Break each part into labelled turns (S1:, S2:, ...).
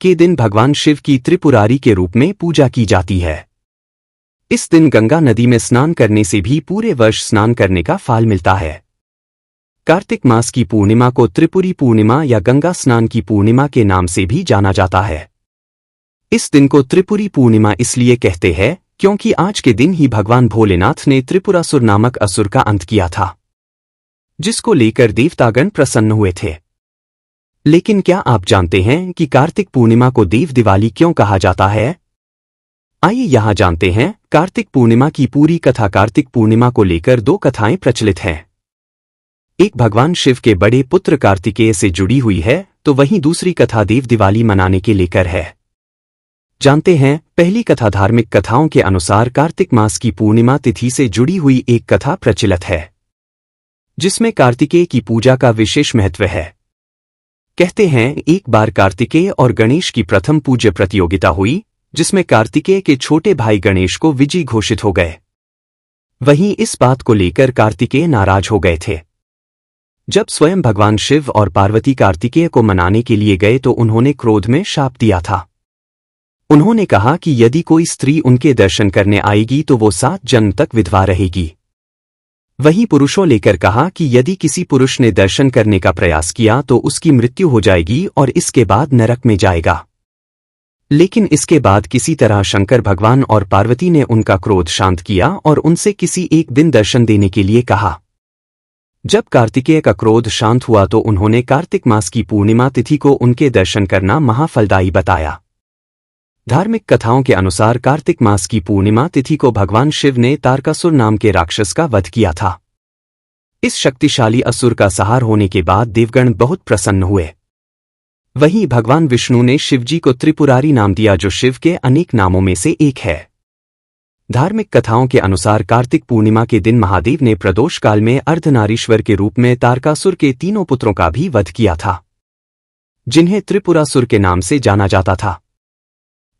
S1: के दिन भगवान शिव की त्रिपुरारी के रूप में पूजा की जाती है। इस दिन गंगा नदी में स्नान करने से भी पूरे वर्ष स्नान करने का फल मिलता है। कार्तिक मास की पूर्णिमा को त्रिपुरी पूर्णिमा या गंगा स्नान की पूर्णिमा के नाम से भी जाना जाता है। इस दिन को त्रिपुरी पूर्णिमा इसलिए कहते हैं क्योंकि आज के दिन ही भगवान भोलेनाथ ने त्रिपुरासुर नामक असुर का अंत किया था, जिसको लेकर देवतागण प्रसन्न हुए थे। लेकिन क्या आप जानते हैं कि कार्तिक पूर्णिमा को देव दिवाली क्यों कहा जाता है? आइए यहां जानते हैं कार्तिक पूर्णिमा की पूरी कथा। कार्तिक पूर्णिमा को लेकर दो कथाएं प्रचलित हैं। एक भगवान शिव के बड़े पुत्र कार्तिकेय से जुड़ी हुई है, तो वहीं दूसरी कथा देव दिवाली मनाने के लेकर है। जानते हैं पहली कथा। धार्मिक कथाओं के अनुसार कार्तिक मास की पूर्णिमा तिथि से जुड़ी हुई एक कथा प्रचलित है, जिसमें कार्तिकेय की पूजा का विशेष महत्व है। कहते हैं एक बार कार्तिकेय और गणेश की प्रथम पूज्य प्रतियोगिता हुई, जिसमें कार्तिकेय के छोटे भाई गणेश को विजयी घोषित हो गए। वहीं इस बात को लेकर कार्तिकेय नाराज हो गए थे। जब स्वयं भगवान शिव और पार्वती कार्तिकेय को मनाने के लिए गए तो उन्होंने क्रोध में शाप दिया था। उन्होंने कहा कि यदि कोई स्त्री उनके दर्शन करने आएगी तो वो 7 जन्म तक विधवा रहेगी। वहीं पुरुषों लेकर कहा कि यदि किसी पुरुष ने दर्शन करने का प्रयास किया तो उसकी मृत्यु हो जाएगी और इसके बाद नरक में जाएगा। लेकिन इसके बाद किसी तरह शंकर भगवान और पार्वती ने उनका क्रोध शांत किया और उनसे किसी एक दिन दर्शन देने के लिए कहा। जब कार्तिकेय का क्रोध शांत हुआ तो उन्होंने कार्तिक मास की पूर्णिमा तिथि को उनके दर्शन करना महाफलदायी बताया। धार्मिक कथाओं के अनुसार कार्तिक मास की पूर्णिमा तिथि को भगवान शिव ने तारकासुर नाम के राक्षस का वध किया था। इस शक्तिशाली असुर का संहार होने के बाद देवगण बहुत प्रसन्न हुए। वहीं भगवान विष्णु ने शिवजी को त्रिपुरारी नाम दिया, जो शिव के अनेक नामों में से एक है। धार्मिक कथाओं के अनुसार कार्तिक पूर्णिमा के दिन महादेव ने प्रदोष काल में अर्धनारीश्वर के रूप में तारकासुर के 3 पुत्रों का भी वध किया था, जिन्हें त्रिपुरासुर के नाम से जाना जाता था,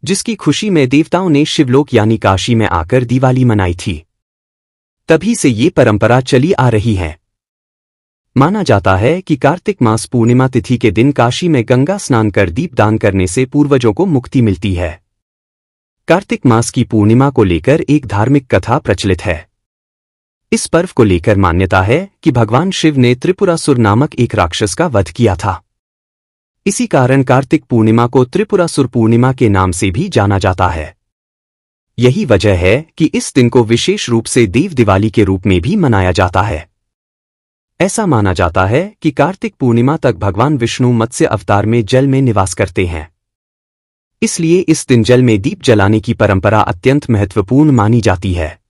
S1: जिसकी खुशी में देवताओं ने शिवलोक यानी काशी में आकर दिवाली मनाई थी। तभी से ये परंपरा चली आ रही है। माना जाता है कि कार्तिक मास पूर्णिमा तिथि के दिन काशी में गंगा स्नान कर दीप दान करने से पूर्वजों को मुक्ति मिलती है। कार्तिक मास की पूर्णिमा को लेकर एक धार्मिक कथा प्रचलित है। इस पर्व को लेकर मान्यता है कि भगवान शिव ने त्रिपुरासुर नामक एक राक्षस का वध किया था। इसी कारण कार्तिक पूर्णिमा को त्रिपुरासुर पूर्णिमा के नाम से भी जाना जाता है। यही वजह है कि इस दिन को विशेष रूप से देव दिवाली के रूप में भी मनाया जाता है। ऐसा माना जाता है कि कार्तिक पूर्णिमा तक भगवान विष्णु मत्स्य अवतार में जल में निवास करते हैं, इसलिए इस दिन जल में दीप जलाने की परंपरा अत्यंत महत्वपूर्ण मानी जाती है।